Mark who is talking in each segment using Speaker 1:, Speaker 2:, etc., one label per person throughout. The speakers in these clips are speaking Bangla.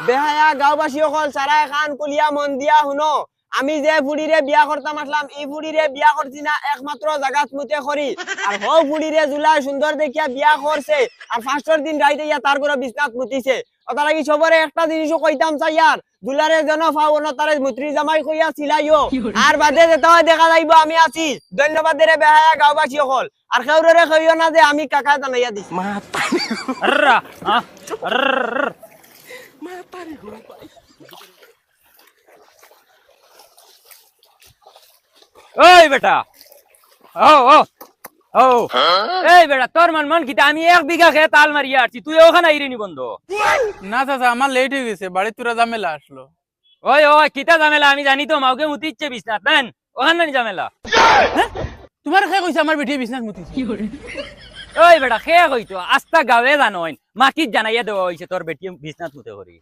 Speaker 1: বেহায়া গাঁওবাসী সকল সারা খান কুলিয়া মন দিয়া শুনো আমি যে ফুড়িরে বিয়া করতাম আসলাম এই ফুড়িরে বিয়া করছি না একমাত্র জাগাত মুতে করি আর হো ফুড়িরে জুলাই সুন্দর দেখিয়া বিয়া করছে আর ফার্স্টর দিন রাইতে ইয়া তার করে বিছনাত মুতিছে ওটা লাগি সবরে একটা জিনিসও কইতাম চাই আর দুলারে জন ফাও না তারে মুত্রি জামাই কইয়া ছিলাইও আর বাদে যেতে হয় দেখা যাইব আমি আছি ধন্যবাদ রে বেহায়া গাঁওবাসী সকল আর খেউরে কইও না যে আমি কাকা জানাইয়া দিছি
Speaker 2: ওই বেটা এই বেটা তোর মন কিতা আমি 1 বিঘা খেত আল মারিয়া আসছি তুই ওখানে আইরিনি বন্ধ
Speaker 3: না চাচা আমার লেট হয়ে গেছে বাড়ি তোরা ঝামেলা আসলো।
Speaker 2: ওই কিতা ঝামেলা আমি জানি তো মাউকে মুতিচ্ছে বিছনাত নেন ওখানে নানি ঝামেলা
Speaker 3: তোমার খেয়ে কইছে আমার বেটি বিছনাত মুতিছে।
Speaker 2: ওই বেটা খেয়ে কইতো আস্তা গাঁৱে জানইন মাকিত জানাইয়া দেওয়া হইছে তোর বেটি বিছনাত মুতে করি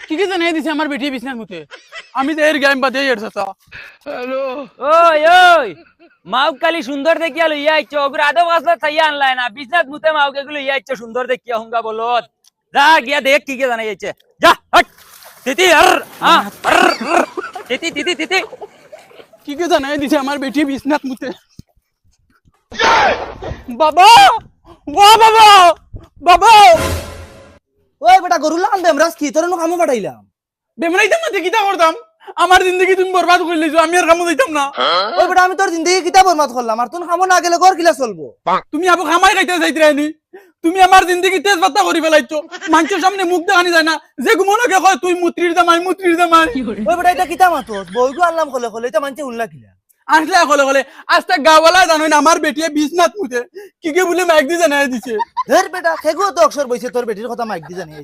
Speaker 3: কি কি জানাই দিছে আমার বেটি বিছনাত মুতে আমি তো এর গাইম বাদে এর চাচা। হ্যালো
Speaker 2: ওই মাউক কালি সুন্দর দেখিয়া লইয়া আইছো ওগুলো আদৌ আসলে চাইয়া আনলাই না বিছনাত মুতে মাউকে গুলো ইয়া আইছো সুন্দর দেখিয়া হুঙ্গা বলত যা গিয়া দেখ কি কি জানাই যাচ্ছে যা হট তিতি তিতি তিতি তিতি
Speaker 3: কি কি জানাই দিছে আমার বেটি বিছনাত মুতে। বাবা ও বাবা বাবা
Speaker 4: ওই বেটা গরু লাগান দেম রাজ কি তোর কামো পাঠাইলাম
Speaker 3: বেমরাইতাম না কিতা করতাম আমার জিন্দগি তুমি বরবাদ করে লিছো আমি আর কামো যাইতাম না।
Speaker 4: ওই বেটা আমি তোর জিন্দগি কিতা বরবাদ করলাম আর তুই কামো না গেলে ঘর কিলা চলবো
Speaker 3: তুমি আবু খামাই খাইতে যাইতে রাইনি তুমি আমার জিন্দগি তেজ বাত্তা করি ফেলাইছো মানুষের সামনে মুখ দেখানি যায় না যে ঘুমোনোকে কয় তুই মুত্রির দামাই
Speaker 4: ওই বেটা এটা কিতা মাতো বইগু আনলাম কলে কলে এটা মানছে উল্লা কিলা
Speaker 3: আসলে কলে কলে আজটা গাওয়ালা জানো না আমার বেটিয়ে বিছনাত মুতে কি কি বলে মাইক দিয়ে জানাই দিছে।
Speaker 4: ধর বেটা খেগু তো অক্ষর বইছে তোর বেটির কথা মাইক দি জানি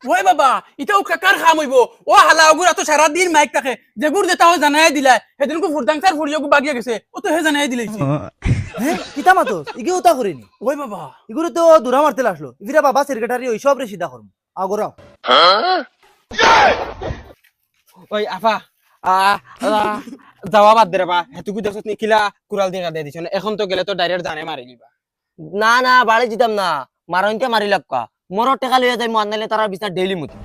Speaker 3: ওই বাবা এটাও কাকার খাম হইব ও হালা ওগুর এত সারা দিন মাইক থাকে যেগুর যেটা হয় জানাই দিলা সেদিনকে ফুরদাংসার ফুরিয়াকু বাগিয়ে গেছে ও তো হে জানাই দিলাইছে।
Speaker 4: হ্যাঁ কিতা মাতো ইগে উতা করিনি
Speaker 3: ওই বাবা
Speaker 4: ইগুরে তো দূরা মারতে আসলো ইফিরা বাবা সেক্রেটারি ওই সব রে সিধা করম আগরাও
Speaker 1: ওই আফা যাওয়া বাদ দে রে বা হেতুকু দেখছ নি কিলা কুরাল দিয়া দে দিছ এখন তো গেলে তো ডাইরেক্ট জানে মারি দিবা
Speaker 4: না না বাড়ি দিতাম না মারনতে মারি লাগকা মোর টাকা লইয়া যাই মানলে তারা বিছনা ডেইলি মুতি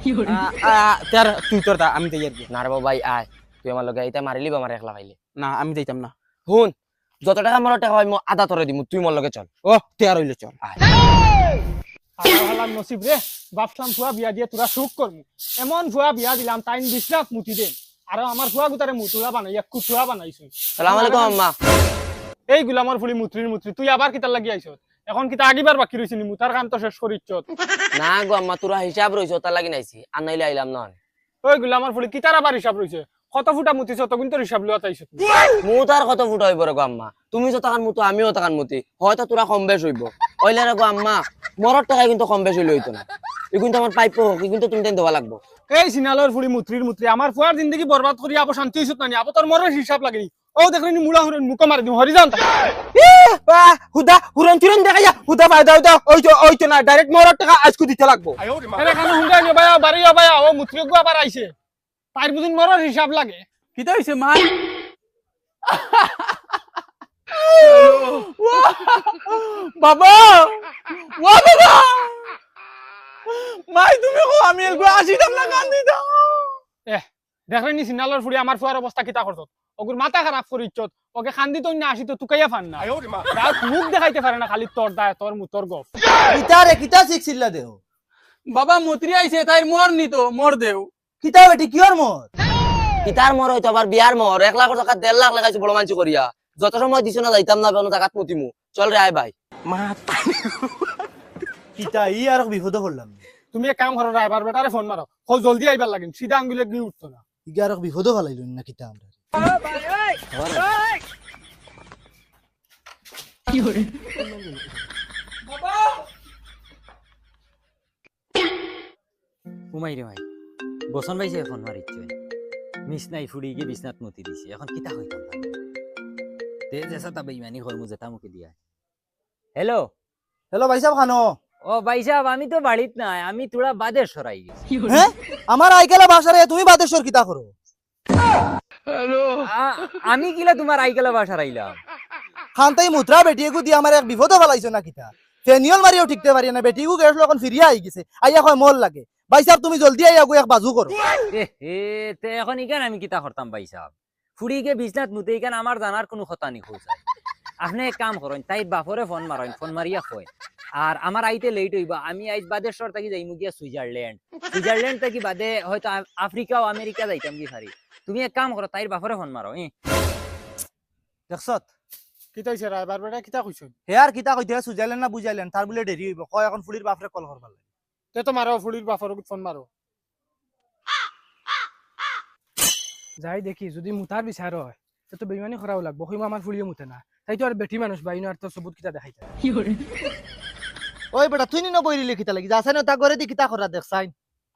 Speaker 1: তার তুই তোর তা আমি তৈয়ার
Speaker 4: না রে ভাই আয় তুই আমার লগে এটা মারিলি আমার একলা পাইলে
Speaker 1: না আমি যাইতাম না
Speaker 4: হুন যত টাকা মোর টাকা পাই মো আধা তরে দিমু তুই মোর লগে চল
Speaker 1: ও তেয়ার হইলে চল
Speaker 5: হালার নসিব রে বাপলাম ফুয়া বিয়া দিয়ে তোরা সুখ করমু এমন ফুয়া বিয়া দিলাম তাইন বিছনাত মুতি দেন আর আমার ফুয়া গুতারে মুতুলা বানাইয়া কুতুয়া বানাইছ।
Speaker 4: সালাম আলাইকুম আম্মা
Speaker 5: এই গুলামর ফুলি মুত্রির তুই আবার কিতার লাগি আইছ এখন কিতা আগিবার বাকি রইছিনি মুতার কাম তো শেষ করিচ্ছ
Speaker 4: না গো আম্মা তোরা হিসাব রইছো তা লাগি নাইছি আর নাইলে আইলাম না
Speaker 5: ওই গুলামর ফুলি কিতার আবার হিসাব রইছে কত ফুটা মুতিছ তখন তো হিসাব লওয়া তাইছ
Speaker 4: মু তার কত ফুট হইব রে গো আম্মা তুমি যত টাকার মতো আমিও টাকার মতি হয়তো তোরা কম বেশ হইব ওইলে রে গো আম্মা মরর টাকা কিন্তু কম বেশ হইলে হইতো না এই কিন্তু আমার পাইপো হোক কিন্তু তুমি দেওয়া লাগবো।
Speaker 5: এই সিনালর ফুলি মুত্রির আমার ফুয়ার জিন্দগি বরবাদ করি আবো শান্তি হইছত না আবো তোর মরর হিসাব লাগেনি ও দেখলি মুলা হুরন মুখ মারি দিম হরি যান
Speaker 1: হুদা হুরন চুরন দেখা যা হুদা ভাই দাও দাও ওই তো না ডাইরেক্ট মোর টাকা আজকে দিতে লাগবো
Speaker 5: এরে কানে হুন্ডা নিও ভাইয়া বাড়িয়া ভাইয়া ও মুত্রিক গো আবার আইছে তার বুঝিন মরর হিসাব লাগে
Speaker 3: কিতা হইছে মা বাবা ও বাবা মাই তুমি কো আমি এলগো আসিতাম না কান্দি দাও
Speaker 5: দেখলি সিনালর ফুলি আমার ফুয়ার অবস্থা কিতা করত ওগুর মাথা খারাপ করিচ্ছত ওকে খান্দি তো না আসি তো তুকাইয়া ফান না মুখ দেখাইতে পারে না খালি তোর দায় তোর মুতর গপ
Speaker 4: কিতা রে কিতা শিখছিলা দেও
Speaker 3: বাবা মতরি আইছে তাই মর নি তো মর দেও
Speaker 4: কিতা বেটি কিয়র মর কিতার মর হইতো আবার বিয়ার মর 1 লাখ টাকা 1.5 লাখ লাগাইছো বড় মানছি করিয়া যত সময় দিছ না যাইতাম না কোনো টাকাত মুতিমু চল রে আয় ভাই
Speaker 1: মা
Speaker 4: কিতা ই আর বিপদ হলাম
Speaker 5: তুমি এক কাম করো ড্রাইভার বেটারে ফোন মারো ও জলদি আইবার লাগিন সিধা আঙ্গুলে গিয়ে উঠতো না
Speaker 4: ইগা আর বিপদ ফলাইল না কিতা আমরা
Speaker 3: কি হরে বাবা
Speaker 2: ঘুমাই রে ভাই বসন ভাইছে ফোন মারিচ্ছে মিস নাই ফুড়ি গিয়ে বিছনাত মতি দিছি এখন কিতা হইতাম তে যেসা তা বেইমানি করমু যেটা মুকে দিয়া। হ্যালো
Speaker 4: হ্যালো ভাই সাহেব খানো
Speaker 2: ও ভাই সাহেব আমি তো বাড়িত নাই আমি তোরা বাদেশ্বর আই গেছি।
Speaker 4: হ্যাঁ আমার আইকেলা ভাষারে তুমি বাদেশ্বর কিতা করো
Speaker 3: হ্যালো
Speaker 2: আমি কিলা তোমার আইকেলা বাসার আইলাম
Speaker 4: খানতাই মুত্রা বেটিয়েগু দি আমার এক বিপদ ফলাইছো না কিতা ফেনিয়ল মারিও ঠিকতে পারি না বেটিগু গেছলো এখন ফিরিয়া আই গেছে আইয়া কয় মোল লাগে
Speaker 6: ভাই সাহেব তুমি জলদি আই আগু এক বাজু করো
Speaker 2: এ হে তে এখন ইকান আমি কিতা করতাম ভাই সাহেব ফুড়িকে বিছনাত মুতে ইকান আমার জানার কোনো কথা নি খোঁজাই আপনি এক কাম করেন তাই বাপরে ফোন মারেন ফোন মারিয়া কয় আর আমার আইতে লেট হইবা আমি আইজ বাদেশ্বর থাকি যাইমু গিয়া সুইজারল্যান্ড থাকি বাদে হয়তো আফ্রিকা ও আমেরিকা যাইতাম কি পারি তুমি এক কাম করো তাইর বাপরে ফোন মারো
Speaker 6: দেখছত
Speaker 5: কিতা হইছে রাইবার বেটা কিতা কইছুন
Speaker 6: হেয়ার কিতা কইতে সুজাইলেন না বুঝাইলেন তার বলে দেরি হইব কয় এখন ফুলির বাপরে কল করবার লাগে
Speaker 5: তে তো মারো ফুড়ির বাফর ফোন মারো যাই দেখি যদি মুতার বিচার হয় তো বেইমানি করাও লাগবো কইমা আমার ফুড়িও মুতে না তাই তো আর বেটি মানুষ বাইনো আর তো সবুত কিতা দেখাইতা
Speaker 6: ওই বেটা তুই নিনো বইরিলে কিতা লাগি যাসাই না তা করে দি কিতা করা দেখছাই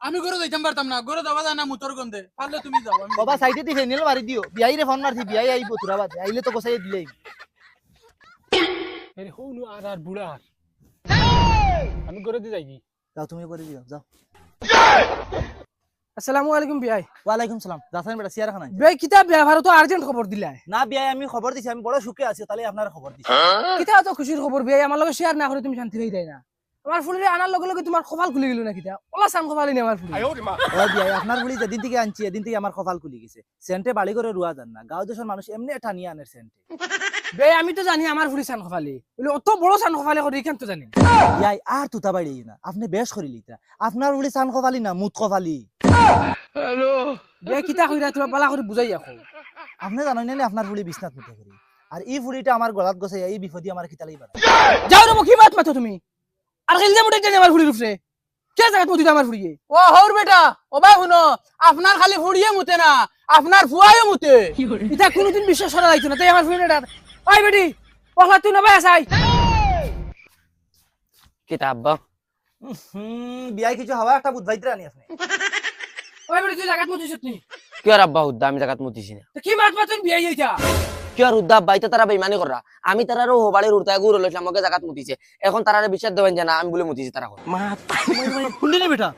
Speaker 3: আমি গরু যাইতাম পারতাম না গরু যাওয়া যায় না মুতর গন্ধে পারলে তুমি যাও আমি
Speaker 6: বাবা সাইডে দি ফেনিল মারি দিও বিয়াইরে ফোন মারছি বিয়াই আইবো তোরা বাদে আইলে তো গোসাই দিলেই
Speaker 5: আরে হউনু আর বুড়া আমি করে দি যাই কি
Speaker 6: যাও তুমি করে দিও যাও
Speaker 5: আসসালামু আলাইকুম বিয়াই
Speaker 6: ওয়ালাইকুম সালাম যাসাই বেটা সিয়ার খানা
Speaker 5: বিয়াই কিতা বিয়া ভারত আর্জেন্ট খবর দিলা
Speaker 6: না বিয়াই আমি খবর দিছি আমি বড় সুখে আছি তাহলে আপনার খবর দিছি
Speaker 5: কিতা তো খুশির খবর বিয়াই আমার লগে শেয়ার না করে তুমি শান্তি হই যাই না আমার ফুলিরে আনার লগে লগে তোমার কপাল খুলে গেল না কিতা ওলা সাম কপালই নি আমার ফুলি
Speaker 6: ওই বিয়াই আপনার বলি যেদিন থেকে আনছি এদিন থেকে আমার কপাল খুলে গেছে সেন্টে বাড়ি করে রুয়া যান না গাঁও দেশের মানুষ এমনি এটা নিয়ে আনের সেন্টে
Speaker 5: বিয়াই আমি তো জানি আমার ফুলি সান কপালি বলে অত বড় সান কপালি করে কেন তো জানি
Speaker 6: বিয়াই আর তুতা বাড়ি না আপনি বেশ করিলি তা আপনার বলি চান কপালি না মুত কপালি
Speaker 5: বিয়াই কিতা কইরা তোমার পালা করে বুঝাই রাখো
Speaker 6: আপনি জানেন না আপনার বলি বিছনাত মুতে করি আর এই ফুলিটা আমার গলাত গছে এই বিপদি আমার খিতালাই পারে
Speaker 5: যাও রে কি বাত মাথো তুমি আর খেলতে মুটে জানি আমার ফুলির উপরে কে জায়গা মুতি আমার ফুলিয়ে
Speaker 3: ও হৌর বেটা ও ভাই শুনো আপনার খালি ফুড়িয়ে মুতে না আপনার ফুয়াইও মুতে
Speaker 5: এটা কোনোদিন বিশ্বাস করা যাইতো না তাই আমার ফুলিটা ওই বেটি পহলা তুই না ভাই আসাই
Speaker 4: কিতা আব্বা
Speaker 6: বিয়াই কিছু হওয়া একটা বুধবাইতে আনি আপনি
Speaker 5: ওই বেটি তুই জায়গা মুতিছ তুই
Speaker 4: কি আর আব্বা হুদ্দা আমি জাগাত মুতিছি না
Speaker 5: কি মাত মাতুন বিয়া হইতা
Speaker 4: কি আর হুদ্দা আব্বা এটা তারা বেইমানি করা আমি তারারও হোবাড়ির উড়তায় গুড় লইছিলাম আমাকে জাগাত মুতিছে এখন তারারে বিশ্বাস দেবেন যে না আমি বলে মুতিছি তারা
Speaker 6: শুনলি বেটা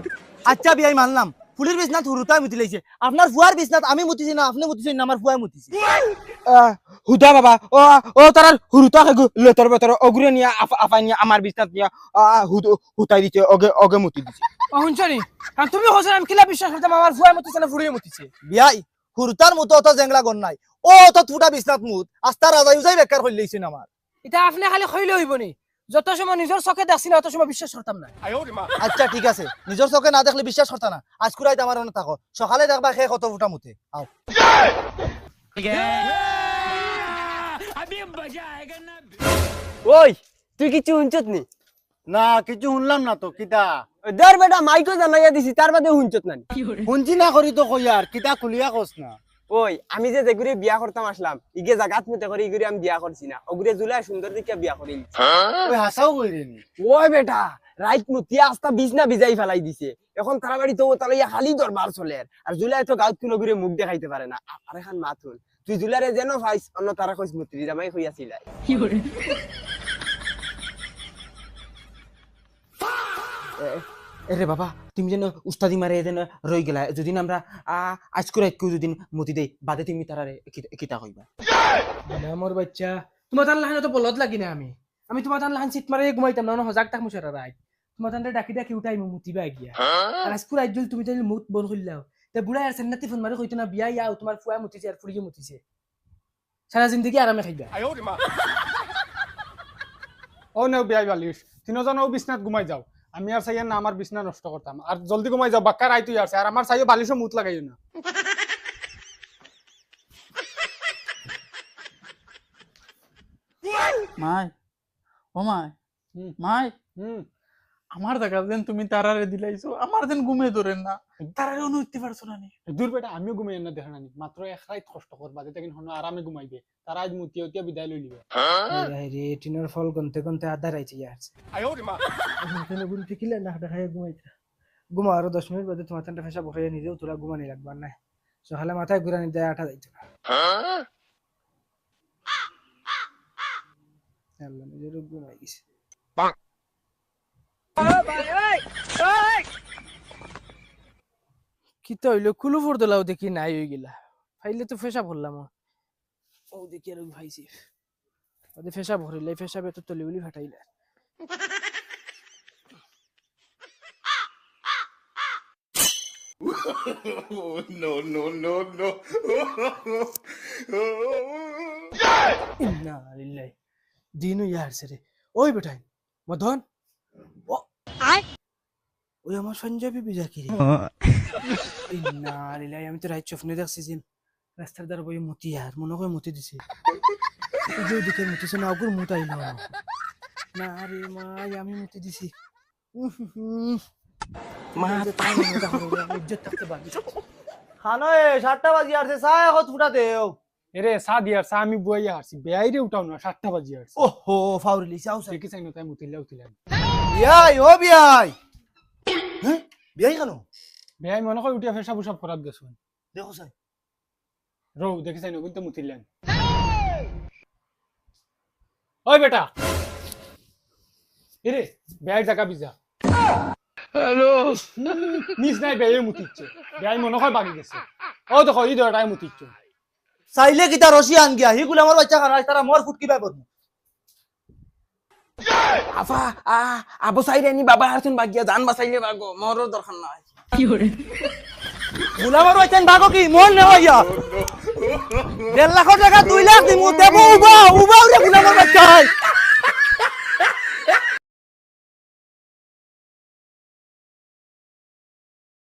Speaker 6: আচ্ছা বিয়াই মানলাম ফুলির বিছনাত হুরুতাই মুতি লাইছে আপনার ফুয়ার বিছনাত আমি মুতিছি না আপনি মুতিছেন না আমার ফুয়াই মুতিছে
Speaker 3: হুদা বাবা ও ও তার হুরুতা লেতর বেতর অগুরে নিয়া আফাই নিয়া আমার বিছনাত নিয়া হুতাই দিতে ওগে ওগে মুতি দিছে
Speaker 5: ও হুনছনি আর তুমি হোসেন আমি কিলা বিশ্বাস করতাম আমার ফুয়া মুতিছে না ফুরিয়ে মুতিছে
Speaker 6: বিয়াই হুরুতার মতো অত জেংলা গন নাই ও তো ফুটা বিছনাত মুত আস্তা রাজা ইউজাই বেকার হই লাইছেন আমার
Speaker 5: এটা আপনি খালি খইলে হইব নি যত সময় নিজের চোখে দেখছি না অত সময় বিশ্বাস করতাম না
Speaker 6: আচ্ছা ঠিক আছে নিজের চোখে না দেখলে বিশ্বাস করতা না আজ কুরাইতে আমার মনে থাকো সকালে দেখবা খে কত ফুটা মুতে আও
Speaker 1: ওই তুই কিছু শুনছত নি
Speaker 7: না কিছু শুনলাম না তো কিতা
Speaker 1: দর বেটা মাইকো জানাইয়া দিছি তার বাদে শুনছত না
Speaker 7: শুনছি না করি তো কই আর কিতা খুলিয়া কস না
Speaker 1: ওই আমি যে যেগুড়ি বিয়া করতাম আসলাম ইগে জাগাত মতে করে ইগুড়ি আমি বিয়া করছি না ওগুড়ি জুলাই সুন্দর দিকে বিয়া করি
Speaker 7: ওই হাসাও কইরে নি
Speaker 1: ওই বেটা রাইত মুতিয়া আস্তা বিছনা ভিজাই ফেলাই দিছে এখন তারা বাড়ি তো তাহলে খালি দরবার চলে আর জুলাই তো গাঁত তুলো ঘুরে মুখ দেখাইতে পারে না আর এখন মাথুন তুই জুলারে যেন ভাইস অন্য তারা কইস মুত্রি জামাই হইয়াছিল
Speaker 3: এরে বাবা তুমি যেন উস্তাদি মারে যেন রই গেলা যদি আমরা আজ করে যদি মতি দেই বাদে তুমি তারারে কিতা কইবা
Speaker 5: আমার বাচ্চা তোমার তার লাহান তো বলদ লাগি না আমি তোমার তার লাহান সিট মারে ঘুমাইতাম না হজাক তাক মুছারা রাই তোমার তান্ডে ডাকি ডাকি উঠাই মুতিবা গিয়া আর আজকুর আইজুল তুমি তাইলে মুত বন কইলাও তে বুড়া আর সেন্নাতি ফোন মারে কইতো না বিয়া ইয়াও তোমার ফুয়া মুতিছে আর ফুড়িয়ে মুতিছে সারা জিন্দগি আরামে খাইবা
Speaker 8: ও নেও বিয়াই বালিশ তিনজনও বিছনাত ঘুমাই যাও আমি আর চাইয়া না আমার বিছনা নষ্ট করতাম আর জলদি ঘুমাই যাও বাক্কার আইতুই আছে আর আমার চাইও বালিশও মুত লাগাইও না
Speaker 3: মাই ও মাই মাই আমার দেখা দেন তুমি তারারে দিলাইছো আমার দেন ঘুমে ধরেন না তারারে অনুইতে পারছো না নি
Speaker 8: দূর বেটা আমিও ঘুমাই না দেখা নানি মাত্র এক রাত কষ্ট করবা যেটা কিন্তু আরামে ঘুমাইবে তারা আজ মুতিয়া উতিয়া বিদায় লই নিবে
Speaker 5: রে টিনের ফল গনতে গনতে আধা রাইছে ইয়ার এখানে গুলি ফিকিলে না দেখায় ঘুমাইতে ঘুমা আরো 10 মিনিট বাদে তোমার তান্ডা ফেসা বকে নিজেও তোরা ঘুমানি লাগবার না সকালে মাথায় ঘুরানি দেয় আটা যাইতো না আল্লাহ নিজের ঘুমাই গেছে কি তো হইলো কুলু ফোর দলাও দেখি নাই হয়ে গেলা ফাইলে তো ফেসা ভরলাম ও দেখি আর ভাইছি ওদে ফেসা ভরিলে ফেসা বেত তলি বলি ফাটাইলা ইন্না লিল্লাহি দিনু ইয়ারছে রে ওই বেটাই মদন ও ওই আমার সঞ্জয় বিবি যাকি রে ইন্না লিল্লাহি আমি তো রাইট স্বপ্নে দেখছি যে রাস্তার দ্বারা বই মতি আর মনে করে মতি দিছে এই যে দিকে মতিছে না ওগুর মুত আইলো না রে মা আমি মতি দিছি মা তাই মতো হবে ইজ্জত থাকতে পারবি
Speaker 6: খানো এ 7টা বাজি আসছে চা এখন ফুটা দেও
Speaker 8: এরে চা দিয়ার চা আমি বইয়া আসছি বেয়াইরে উঠাও না 7টা বাজি আসছে
Speaker 6: ওহো ফাউরিলি চাও চাই
Speaker 8: দেখি চাই না তাই মুতিলা উঠিলাম
Speaker 6: বিয়াই ও বিয়াই হ্যাঁ বিয়াই কেন
Speaker 8: বেয়াই মনে করে উঠিয়া ফেসা পুসাব করাত গেছো
Speaker 6: দেখো চাই
Speaker 8: রৌ দেখি চাই না কিন্তু মুতিলেন ওই বেটা এরে বেয়াই জায়গা বিজা হ্যালো নিজ নাই বেয়ে মুতিচ্ছে বেয়াই মনে হয় বাগি গেছে ও দেখো এই ধরটাই মুতিচ্ছে
Speaker 6: চাইলে কিতা রশি আন গিয়া হিগুলো আমার বাচ্চা খানা তারা মর ফুটকি পাইব
Speaker 3: আফা আবু সাইরানি বাবা হারছেন বাগিয়া জান বাঁচাইলে বাগো মরর দরকার নাই
Speaker 6: গুলামার বাচ্চান ভাগো কি মন নেওয়া 1.5 লাখ টাকা 2 লাখ দিমু দেবো উবা